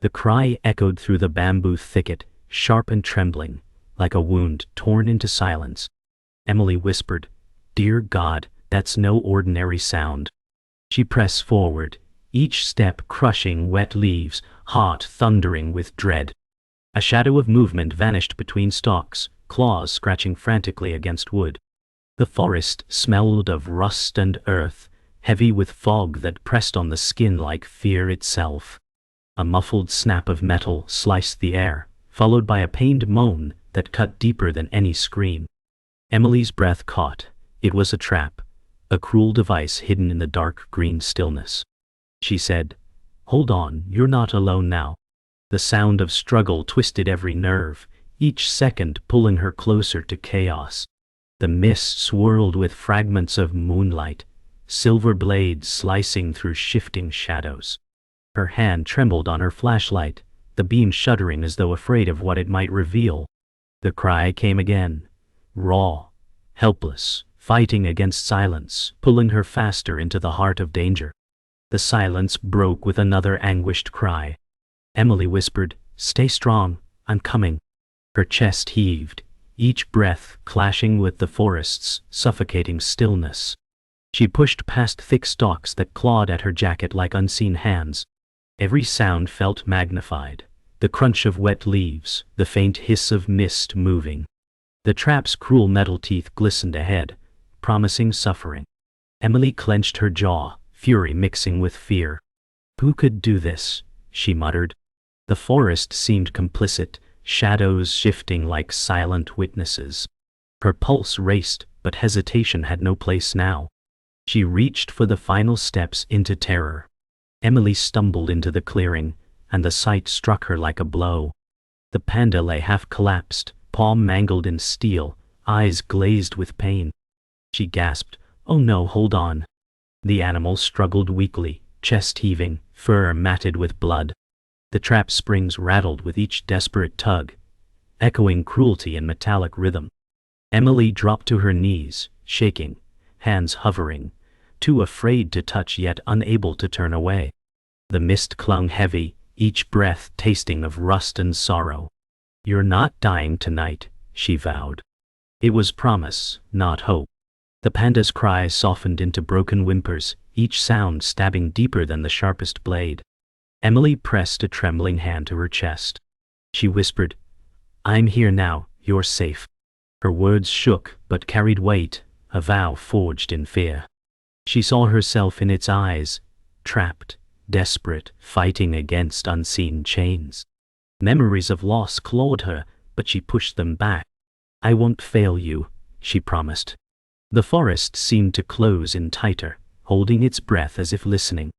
The cry echoed through the bamboo thicket, sharp and trembling, like a wound torn into silence. Emily whispered, "Dear God, that's no ordinary sound." She pressed forward, each step crushing wet leaves, heart thundering with dread. A shadow of movement vanished between stalks, claws scratching frantically against wood. The forest smelled of rust and earth, heavy with fog that pressed on the skin like fear itself. A muffled snap of metal sliced the air, followed by a pained moan that cut deeper than any scream. Emily's breath caught. It was a trap, a cruel device hidden in the dark green stillness. She said, "Hold on, you're not alone now." The sound of struggle twisted every nerve, each second pulling her closer to chaos. The mist swirled with fragments of moonlight, silver blades slicing through shifting shadows. Her hand trembled on her flashlight, the beam shuddering as though afraid of what it might reveal. The cry came again, raw, helpless, fighting against silence, pulling her faster into the heart of danger. The silence broke with another anguished cry. Emily whispered, "Stay strong, I'm coming." Her chest heaved, each breath clashing with the forest's suffocating stillness. She pushed past thick stalks that clawed at her jacket like unseen hands. Every sound felt magnified, the crunch of wet leaves, the faint hiss of mist moving. The trap's cruel metal teeth glistened ahead, promising suffering. Emily clenched her jaw, fury mixing with fear. "Who could do this?" she muttered. The forest seemed complicit, shadows shifting like silent witnesses. Her pulse raced, but hesitation had no place now. She reached for the final steps into terror. Emily stumbled into the clearing, and the sight struck her like a blow. The panda lay half collapsed, paw mangled in steel, eyes glazed with pain. She gasped, "Oh no, hold on." The animal struggled weakly, chest heaving, fur matted with blood. The trap springs rattled with each desperate tug, echoing cruelty in metallic rhythm. Emily dropped to her knees, shaking, hands hovering, too afraid to touch yet unable to turn away. The mist clung heavy, each breath tasting of rust and sorrow. "You're not dying tonight," she vowed. It was promise, not hope. The panda's cries softened into broken whimpers, each sound stabbing deeper than the sharpest blade. Emily pressed a trembling hand to her chest. She whispered, "I'm here now, you're safe." Her words shook but carried weight, a vow forged in fear. She saw herself in its eyes, trapped, desperate, fighting against unseen chains. Memories of loss clawed her, but she pushed them back. "I won't fail you," she promised. The forest seemed to close in tighter, holding its breath as if listening.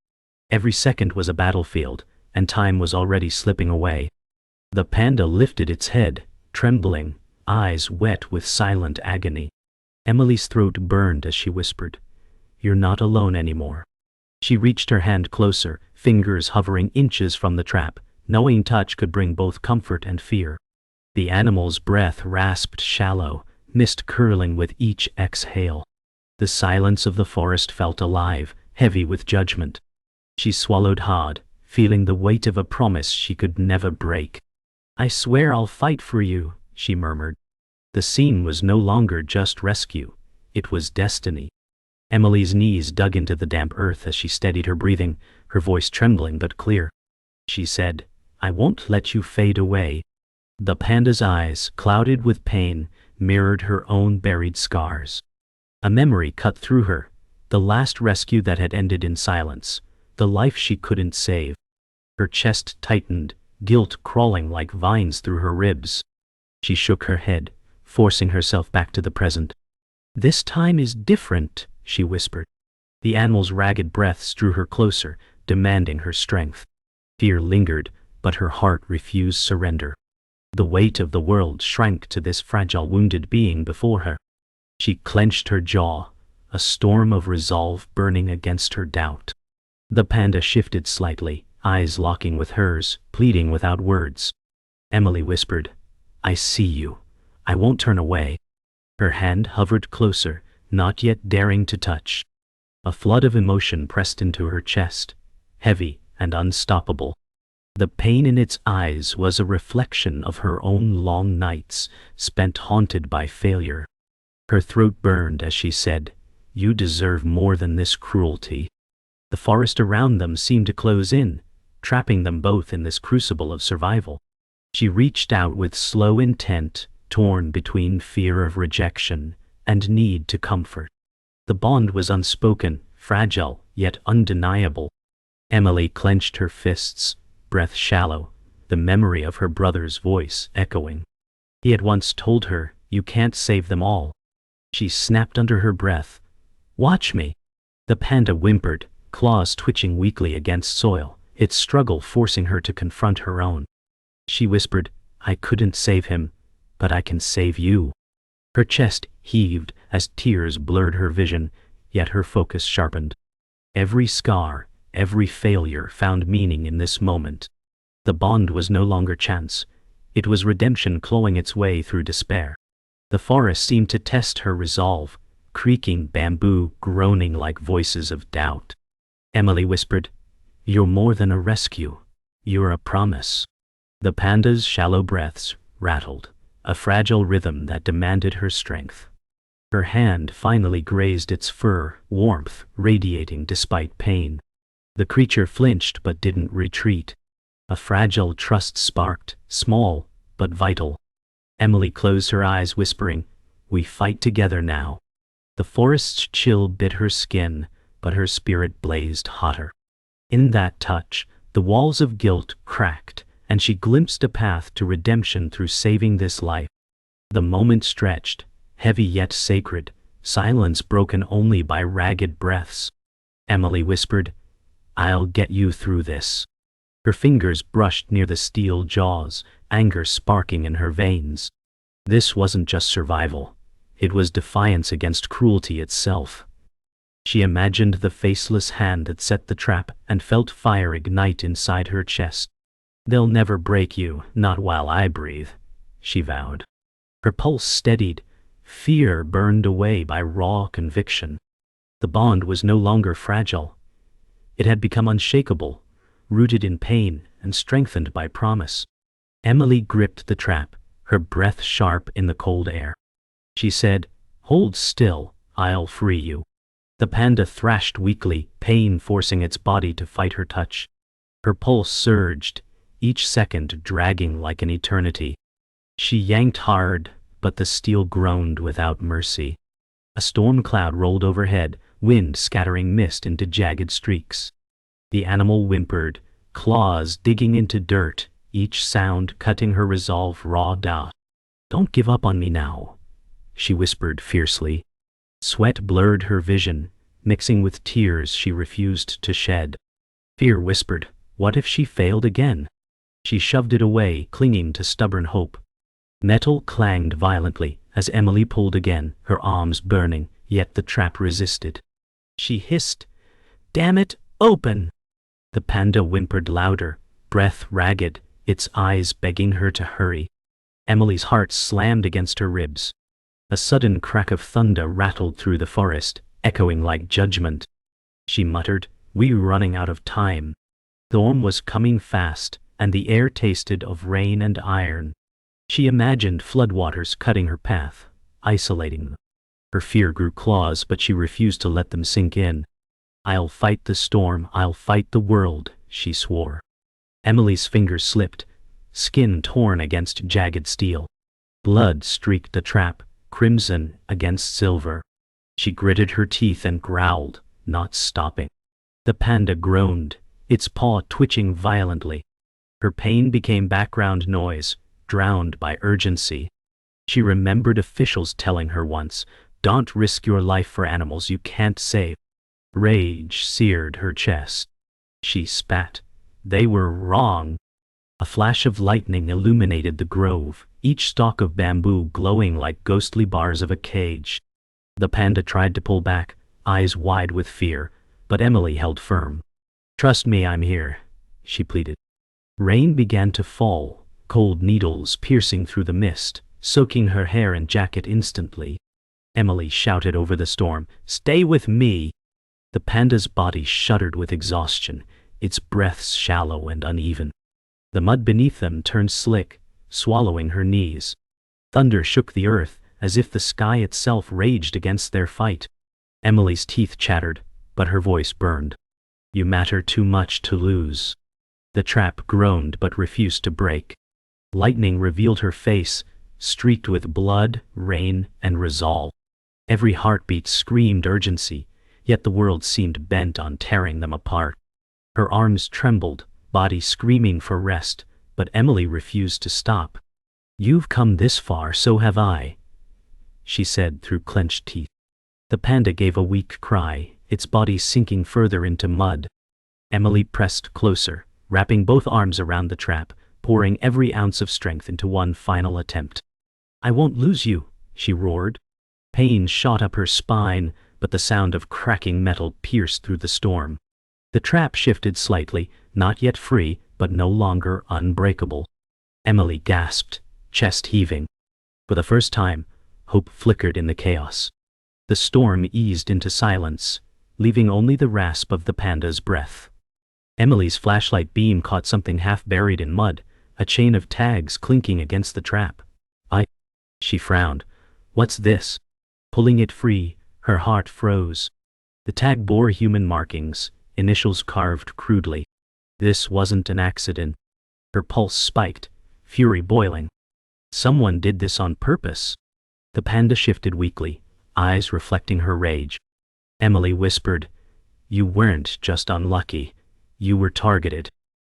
Every second was a battlefield, and time was already slipping away. The panda lifted its head, trembling, eyes wet with silent agony. Emily's throat burned as she whispered, "You're not alone anymore." She reached her hand closer, fingers hovering inches from the trap, knowing touch could bring both comfort and fear. The animal's breath rasped shallow, mist curling with each exhale. The silence of the forest felt alive, heavy with judgment. She swallowed hard, feeling the weight of a promise she could never break. "I swear I'll fight for you," she murmured. The scene was no longer just rescue, it was destiny. Emily's knees dug into the damp earth as she steadied her breathing, her voice trembling but clear. She said, "I won't let you fade away." The panda's eyes, clouded with pain, mirrored her own buried scars. A memory cut through her, the last rescue that had ended in silence, the life she couldn't save. Her chest tightened, guilt crawling like vines through her ribs. She shook her head, forcing herself back to the present. "This time is different," she whispered. The animal's ragged breaths drew her closer, demanding her strength. Fear lingered, but her heart refused surrender. The weight of the world shrank to this fragile wounded being before her. She clenched her jaw, a storm of resolve burning against her doubt. The panda shifted slightly, eyes locking with hers, pleading without words. Emily whispered, "I see you. I won't turn away." Her hand hovered closer, not yet daring to touch. A flood of emotion pressed into her chest, heavy and unstoppable. The pain in its eyes was a reflection of her own long nights spent haunted by failure. Her throat burned as she said, "You deserve more than this cruelty." The forest around them seemed to close in, trapping them both in this crucible of survival. She reached out with slow intent, torn between fear of rejection and need to comfort. The bond was unspoken, fragile, yet undeniable. Emily clenched her fists, breath shallow, the memory of her brother's voice echoing. He had once told her, "You can't save them all." She snapped under her breath, "Watch me." The panda whimpered, claws twitching weakly against soil, its struggle forcing her to confront her own. She whispered, "I couldn't save him, but I can save you." Her chest heaved as tears blurred her vision, yet her focus sharpened. Every scar, every failure found meaning in this moment. The bond was no longer chance. It was redemption clawing its way through despair. The forest seemed to test her resolve, creaking bamboo groaning like voices of doubt. Emily whispered, "You're more than a rescue. You're a promise." The panda's shallow breaths rattled, a fragile rhythm that demanded her strength. Her hand finally grazed its fur, warmth radiating despite pain. The creature flinched but didn't retreat. A fragile trust sparked, small but vital. Emily closed her eyes, whispering, "We fight together now." The forest's chill bit her skin, but her spirit blazed hotter. In that touch, the walls of guilt cracked, and she glimpsed a path to redemption through saving this life. The moment stretched, heavy yet sacred, silence broken only by ragged breaths. Emily whispered, "I'll get you through this." Her fingers brushed near the steel jaws, anger sparking in her veins. This wasn't just survival. It was defiance against cruelty itself. She imagined the faceless hand that set the trap and felt fire ignite inside her chest. "They'll never break you, not while I breathe," she vowed. Her pulse steadied, fear burned away by raw conviction. The bond was no longer fragile. It had become unshakable, rooted in pain and strengthened by promise. Emily gripped the trap, her breath sharp in the cold air. She said, "Hold still, I'll free you." The panda thrashed weakly, pain forcing its body to fight her touch. Her pulse surged, each second dragging like an eternity. She yanked hard, but the steel groaned without mercy. A storm cloud rolled overhead, wind scattering mist into jagged streaks. The animal whimpered, claws digging into dirt, each sound cutting her resolve raw. "Don't give up on me now," she whispered fiercely. Sweat blurred her vision, mixing with tears she refused to shed. Fear whispered, what if she failed again? She shoved it away, clinging to stubborn hope. Metal clanged violently as Emily pulled again, her arms burning, yet the trap resisted. She hissed, "Damn it, open!" The panda whimpered louder, breath ragged, its eyes begging her to hurry. Emily's heart slammed against her ribs. A sudden crack of thunder rattled through the forest, echoing like judgment. She muttered, "We're running out of time." The storm was coming fast, and the air tasted of rain and iron. She imagined floodwaters cutting her path, isolating them. Her fear grew claws, but she refused to let them sink in. "I'll fight the storm, I'll fight the world," she swore. Emily's fingers slipped, skin torn against jagged steel. Blood streaked the trap, crimson against silver. She gritted her teeth and growled, not stopping. The panda groaned, its paw twitching violently. Her pain became background noise, drowned by urgency. She remembered officials telling her once, "Don't risk your life for animals you can't save." Rage seared her chest. She spat. They were wrong. A flash of lightning illuminated the grove, each stalk of bamboo glowing like ghostly bars of a cage. The panda tried to pull back, eyes wide with fear, but Emily held firm. "Trust me, I'm here," she pleaded. Rain began to fall, cold needles piercing through the mist, soaking her hair and jacket instantly. Emily shouted over the storm, "Stay with me!" The panda's body shuddered with exhaustion, its breaths shallow and uneven. The mud beneath them turned slick, swallowing her knees. Thunder shook the earth, as if the sky itself raged against their fight. Emily's teeth chattered, but her voice burned. You matter too much to lose. The trap groaned but refused to break. Lightning revealed her face, streaked with blood, rain, and resolve. Every heartbeat screamed urgency, yet the world seemed bent on tearing them apart. Her arms trembled, body screaming for rest, but Emily refused to stop. You've come this far, so have I, she said through clenched teeth. The panda gave a weak cry, its body sinking further into mud. Emily pressed closer, wrapping both arms around the trap, pouring every ounce of strength into one final attempt. I won't lose you, she roared. Pain shot up her spine, but the sound of cracking metal pierced through the storm. The trap shifted slightly, not yet free, but no longer unbreakable. Emily gasped, chest heaving. For the first time, hope flickered in the chaos. The storm eased into silence, leaving only the rasp of the panda's breath. Emily's flashlight beam caught something half buried in mud, a chain of tags clinking against the trap. She frowned. What's this? Pulling it free, her heart froze. The tag bore human markings, initials carved crudely. This wasn't an accident. Her pulse spiked, fury boiling. Someone did this on purpose. The panda shifted weakly, eyes reflecting her rage. Emily whispered, You weren't just unlucky. You were targeted.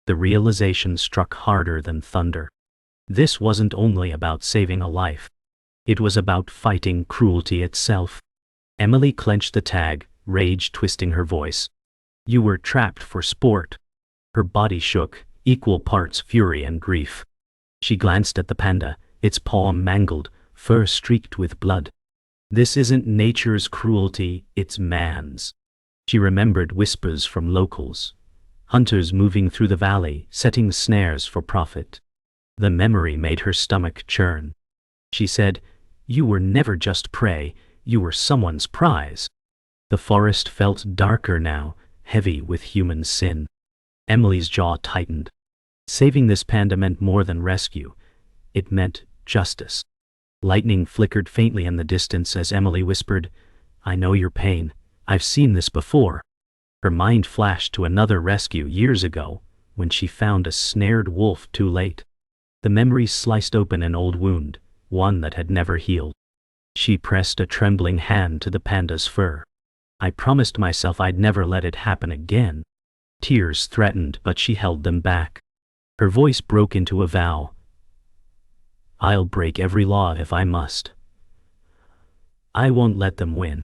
The realization struck harder than thunder. This wasn't only about saving a life. It was about fighting cruelty itself. Emily clenched the tag, rage twisting her voice. You were trapped for sport. Her body shook, equal parts fury and grief. She glanced at the panda, its paw mangled, fur streaked with blood. This isn't nature's cruelty, it's man's. She remembered whispers from locals. Hunters moving through the valley, setting snares for profit. The memory made her stomach churn. She said, You were never just prey, you were someone's prize. The forest felt darker now, heavy with human sin. Emily's jaw tightened. Saving this panda meant more than rescue. It meant justice. Lightning flickered faintly in the distance as Emily whispered, I know your pain. I've seen this before. Her mind flashed to another rescue years ago, when she found a snared wolf too late. The memory sliced open an old wound, one that had never healed. She pressed a trembling hand to the panda's fur. I promised myself I'd never let it happen again. Tears threatened, but she held them back. Her voice broke into a vow. I'll break every law if I must. I won't let them win.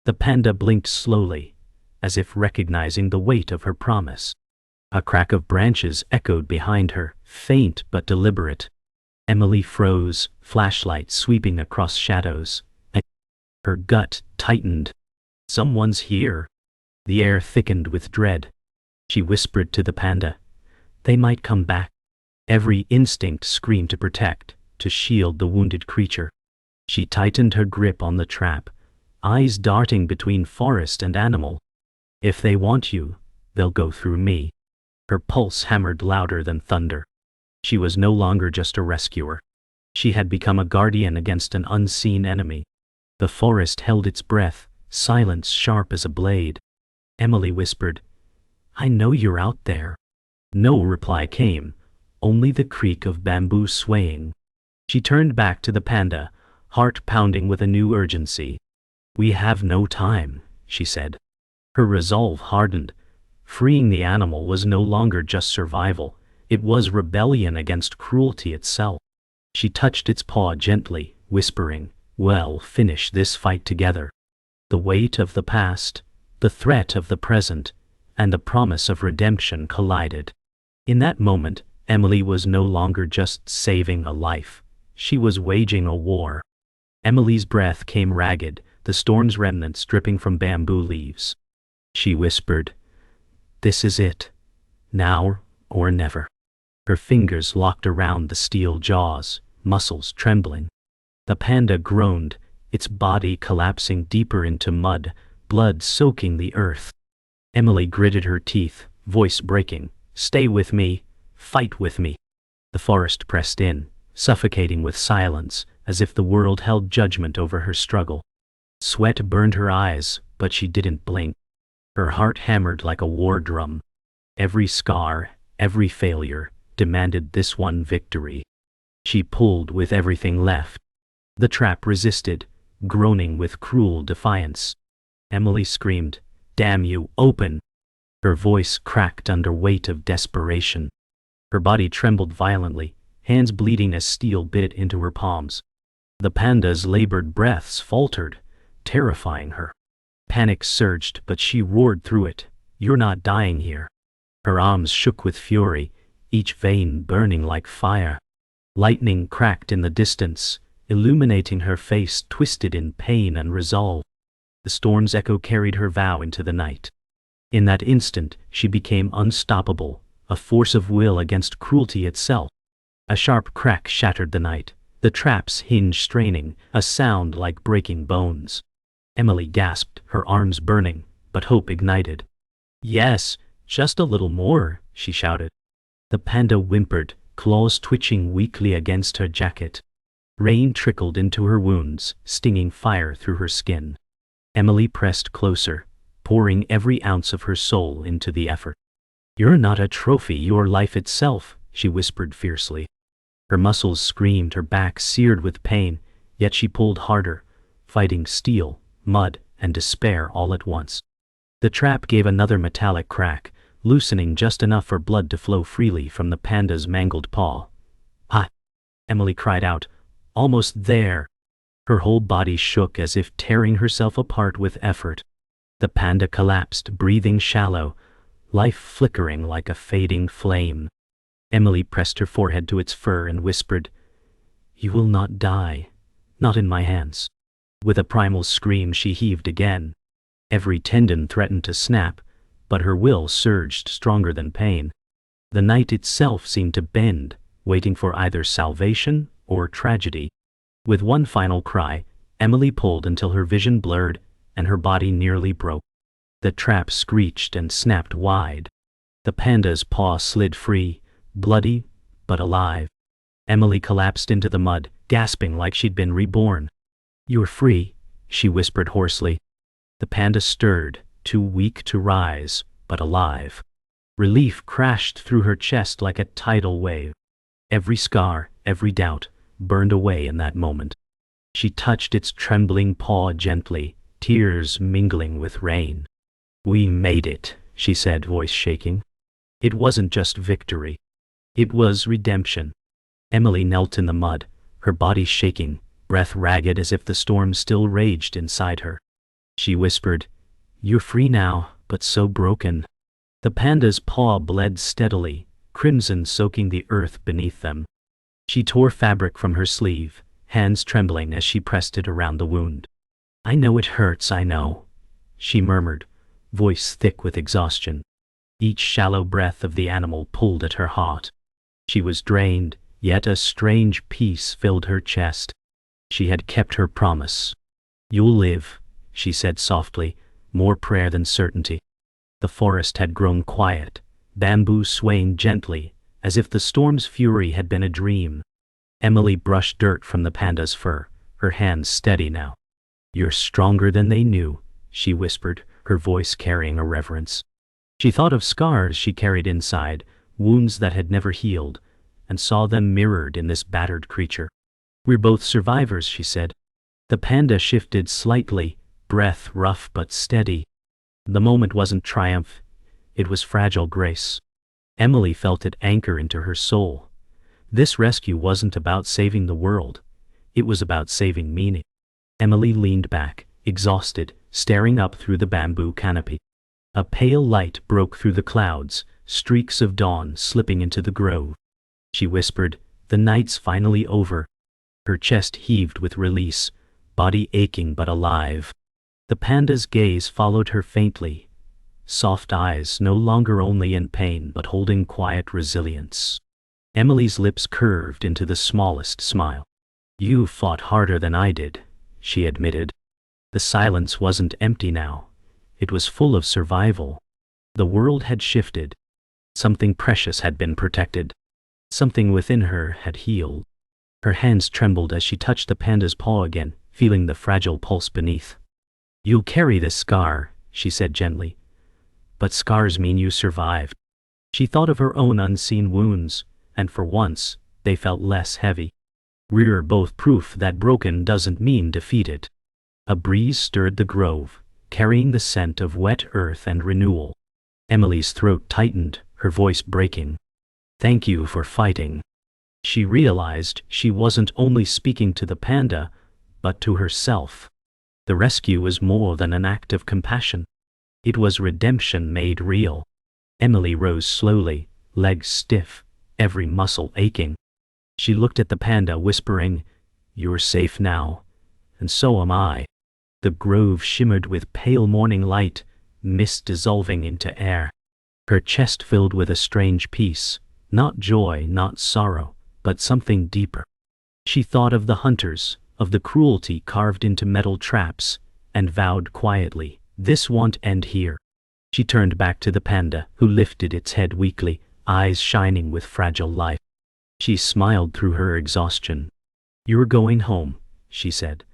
The panda blinked slowly, as if recognizing the weight of her promise. A crack of branches echoed behind her, faint but deliberate. Emily froze, flashlight sweeping across shadows. Her gut tightened. Someone's here. The air thickened with dread. She whispered to the panda, They might come back. Every instinct screamed to protect, to shield the wounded creature. She tightened her grip on the trap, eyes darting between forest and animal. If they want you, they'll go through me. Her pulse hammered louder than thunder. She was no longer just a rescuer. She had become a guardian against an unseen enemy. The forest held its breath, silence sharp as a blade. Emily whispered, I know you're out there. No reply came, only the creak of bamboo swaying. She turned back to the panda, heart pounding with a new urgency. We have no time, she said. Her resolve hardened. Freeing the animal was no longer just survival, it was rebellion against cruelty itself. She touched its paw gently, whispering, Well, finish this fight together. The weight of the past, the threat of the present, and the promise of redemption collided. In that moment, Emily was no longer just saving a life. She was waging a war. Emily's breath came ragged, the storm's remnants dripping from bamboo leaves. She whispered, This is it. Now or never. Her fingers locked around the steel jaws, muscles trembling. The panda groaned, its body collapsing deeper into mud, blood soaking the earth. Emily gritted her teeth, voice breaking. Stay with me. Fight with me." The forest pressed in, suffocating with silence, as if the world held judgment over her struggle. Sweat burned her eyes, but she didn't blink. Her heart hammered like a war drum. Every scar, every failure, demanded this one victory. She pulled with everything left. The trap resisted, groaning with cruel defiance. Emily screamed, "Damn you, open!" Her voice cracked under weight of desperation. Her body trembled violently, hands bleeding as steel bit into her palms. The panda's labored breaths faltered, terrifying her. Panic surged, but she roared through it, "You're not dying here." Her arms shook with fury, each vein burning like fire. Lightning cracked in the distance, illuminating her face twisted in pain and resolve. The storm's echo carried her vow into the night. In that instant, she became unstoppable, a force of will against cruelty itself. A sharp crack shattered the night, the trap's hinge straining, a sound like breaking bones. Emily gasped, her arms burning, but hope ignited. "Yes, just a little more," she shouted. The panda whimpered, claws twitching weakly against her jacket. Rain trickled into her wounds, stinging fire through her skin. Emily pressed closer, pouring every ounce of her soul into the effort. "You're not a trophy, you're life itself," she whispered fiercely. Her muscles screamed, her back seared with pain, yet she pulled harder, fighting steel, mud, and despair all at once. The trap gave another metallic crack, loosening just enough for blood to flow freely from the panda's mangled paw. "Ah!" Emily cried out, "Almost there!" Her whole body shook as if tearing herself apart with effort. The panda collapsed, breathing shallow, life flickering like a fading flame. Emily pressed her forehead to its fur and whispered, "You will not die, not in my hands." With a primal scream she heaved again. Every tendon threatened to snap, but her will surged stronger than pain. The night itself seemed to bend, waiting for either salvation or tragedy. With one final cry, Emily pulled until her vision blurred and her body nearly broke. The trap screeched and snapped wide. The panda's paw slid free, bloody but alive. Emily collapsed into the mud, gasping like she'd been reborn. "You're free," she whispered hoarsely. The panda stirred, too weak to rise, but alive. Relief crashed through her chest like a tidal wave. Every scar, every doubt, burned away in that moment. She touched its trembling paw gently, tears mingling with rain. "We made it," she said, voice shaking. It wasn't just victory. It was redemption. Emily knelt in the mud, her body shaking, breath ragged as if the storm still raged inside her. She whispered, "You're free now, but so broken." The panda's paw bled steadily, crimson soaking the earth beneath them. She tore fabric from her sleeve, hands trembling as she pressed it around the wound. "I know it hurts, I know," she murmured, voice thick with exhaustion. Each shallow breath of the animal pulled at her heart. She was drained, yet a strange peace filled her chest. She had kept her promise. "You'll live," she said softly, more prayer than certainty. The forest had grown quiet, bamboo swaying gently, as if the storm's fury had been a dream. Emily brushed dirt from the panda's fur, her hands steady now. "You're stronger than they knew," she whispered, her voice carrying a reverence. She thought of scars she carried inside, wounds that had never healed, and saw them mirrored in this battered creature. "We're both survivors," she said. The panda shifted slightly, breath rough but steady. The moment wasn't triumph, it was fragile grace. Emily felt it anchor into her soul. This rescue wasn't about saving the world, it was about saving meaning. Emily leaned back, exhausted, staring up through the bamboo canopy. A pale light broke through the clouds, streaks of dawn slipping into the grove. She whispered, "The night's finally over." Her chest heaved with release, body aching but alive. The panda's gaze followed her faintly, soft eyes no longer only in pain but holding quiet resilience. Emily's lips curved into the smallest smile. "You fought harder than I did," she admitted. The silence wasn't empty now. It was full of survival. The world had shifted. Something precious had been protected. Something within her had healed. Her hands trembled as she touched the panda's paw again, feeling the fragile pulse beneath. "You'll carry this scar," she said gently. "But scars mean you survived." She thought of her own unseen wounds, and for once, they felt less heavy. We're both proof that broken doesn't mean defeated. A breeze stirred the grove, carrying the scent of wet earth and renewal. Emily's throat tightened, her voice breaking. "Thank you for fighting." She realized she wasn't only speaking to the panda, but to herself. The rescue was more than an act of compassion. It was redemption made real. Emily rose slowly, legs stiff, every muscle aching. She looked at the panda, whispering, "You're safe now, and so am I." The grove shimmered with pale morning light, mist dissolving into air. Her chest filled with a strange peace, not joy, not sorrow, but something deeper. She thought of the hunters, of the cruelty carved into metal traps, and vowed quietly, "This won't end here." She turned back to the panda, who lifted its head weakly, eyes shining with fragile life. She smiled through her exhaustion. "You're going home," she said,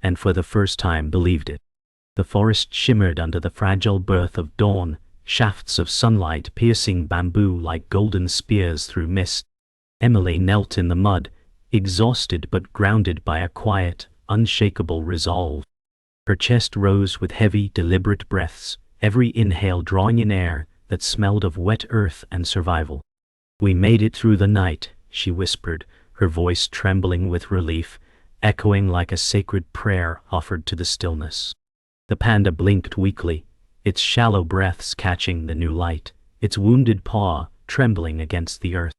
and for the first time believed it. The forest shimmered under the fragile birth of dawn, shafts of sunlight piercing bamboo like golden spears through mist. Emily knelt in the mud, exhausted but grounded by a quiet, unshakable resolve. Her chest rose with heavy, deliberate breaths, every inhale drawing in air that smelled of wet earth and survival. "We made it through the night," she whispered, her voice trembling with relief, echoing like a sacred prayer offered to the stillness. The panda blinked weakly, its shallow breaths catching the new light, its wounded paw trembling against the earth.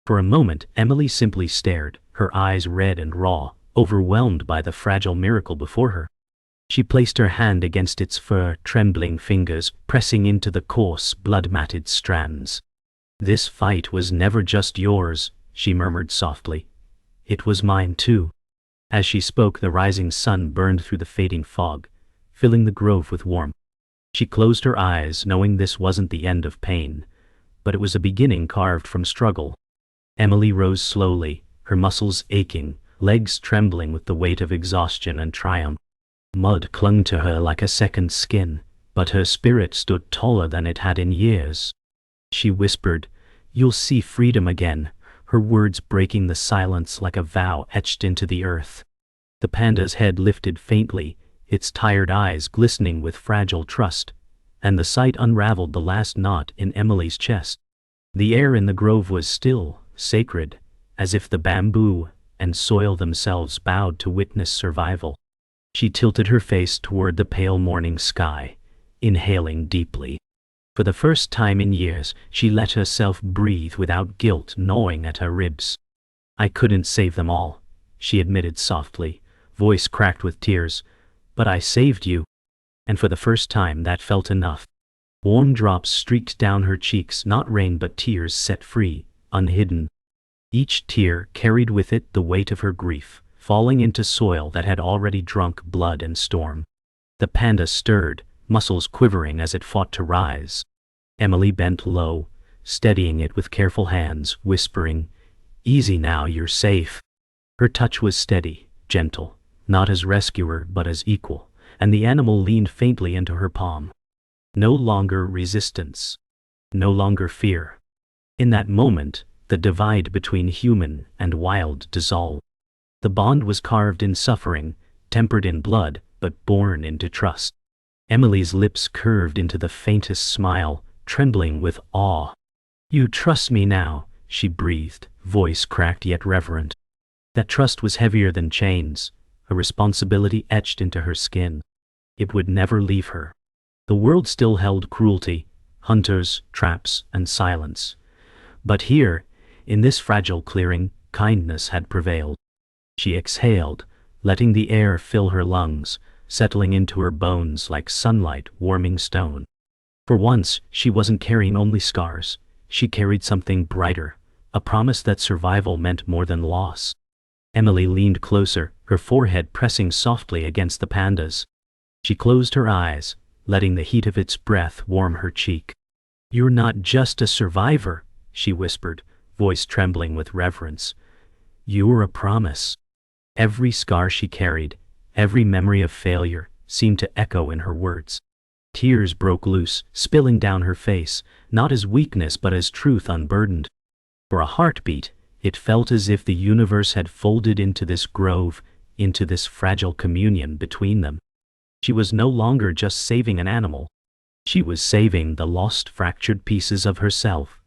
For a moment, Emily simply stared, her eyes red and raw, overwhelmed by the fragile miracle before her. She placed her hand against its fur, trembling fingers pressing into the coarse, blood-matted strands. "This fight was never just yours," she murmured softly. "It was mine too." As she spoke, the rising sun burned through the fading fog, filling the grove with warmth. She closed her eyes, knowing this wasn't the end of pain, but it was a beginning carved from struggle. Emily rose slowly, her muscles aching, legs trembling with the weight of exhaustion and triumph. Mud clung to her like a second skin, but her spirit stood taller than it had in years. She whispered, "You'll see freedom again," her words breaking the silence like a vow etched into the earth. The panda's head lifted faintly, its tired eyes glistening with fragile trust, and the sight unraveled the last knot in Emily's chest. The air in the grove was still, sacred, as if the bamboo and soil themselves bowed to witness survival. She tilted her face toward the pale morning sky, inhaling deeply. For the first time in years, she let herself breathe without guilt gnawing at her ribs. "I couldn't save them all," she admitted softly, voice cracked with tears, "but I saved you." And for the first time that felt enough. Warm drops streaked down her cheeks, not rain but tears set free, unhidden. Each tear carried with it the weight of her grief, falling into soil that had already drunk blood and storm. The panda stirred, muscles quivering as it fought to rise. Emily bent low, steadying it with careful hands, whispering, "Easy now, you're safe." Her touch was steady, gentle, not as rescuer but as equal, and the animal leaned faintly into her palm. No longer resistance. No longer fear. In that moment, the divide between human and wild dissolved. The bond was carved in suffering, tempered in blood, but born into trust. Emily's lips curved into the faintest smile, trembling with awe. "You trust me now," she breathed, voice cracked yet reverent. That trust was heavier than chains, a responsibility etched into her skin. It would never leave her. The world still held cruelty, hunters, traps, and silence. But here, in this fragile clearing, kindness had prevailed. She exhaled, letting the air fill her lungs, settling into her bones like sunlight warming stone. For once, she wasn't carrying only scars. She carried something brighter, a promise that survival meant more than loss. Emily leaned closer, her forehead pressing softly against the panda's. She closed her eyes, letting the heat of its breath warm her cheek. "You're not just a survivor," she whispered, voice trembling with reverence. "You're a promise." Every scar she carried, every memory of failure, seemed to echo in her words. Tears broke loose, spilling down her face, not as weakness but as truth unburdened. For a heartbeat, it felt as if the universe had folded into this grove, into this fragile communion between them. She was no longer just saving an animal. She was saving the lost, fractured pieces of herself.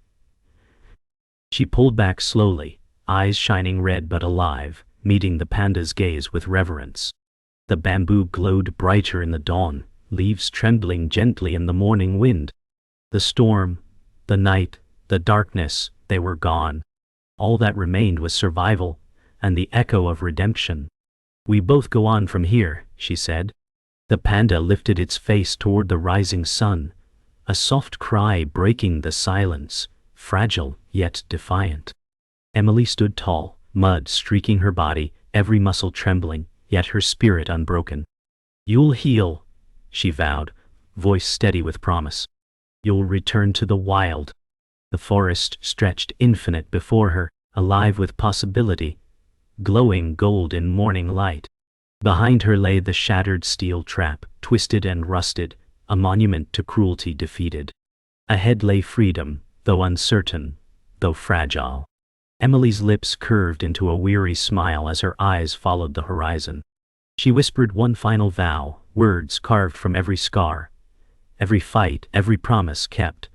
She pulled back slowly, eyes shining red but alive, meeting the panda's gaze with reverence. The bamboo glowed brighter in the dawn, leaves trembling gently in the morning wind. The storm, the night, the darkness, they were gone. All that remained was survival, and the echo of redemption. "We both go on from here," she said. The panda lifted its face toward the rising sun, a soft cry breaking the silence, fragile yet defiant. Emily stood tall, mud streaking her body, every muscle trembling, yet her spirit unbroken. "You'll heal," she vowed, voice steady with promise. "You'll return to the wild." The forest stretched infinite before her, alive with possibility, glowing gold in morning light. Behind her lay the shattered steel trap, twisted and rusted, a monument to cruelty defeated. Ahead lay freedom, though uncertain, though fragile. Emily's lips curved into a weary smile as her eyes followed the horizon. She whispered one final vow, words carved from every scar, every fight, every promise kept.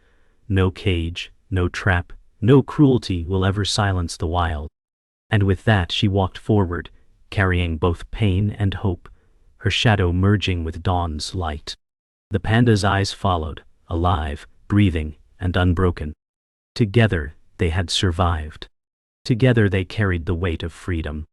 No cage, no trap, no cruelty will ever silence the wild. And with that she walked forward, carrying both pain and hope, her shadow merging with dawn's light. The panda's eyes followed, alive, breathing, and unbroken. Together, they had survived. Together they carried the weight of freedom.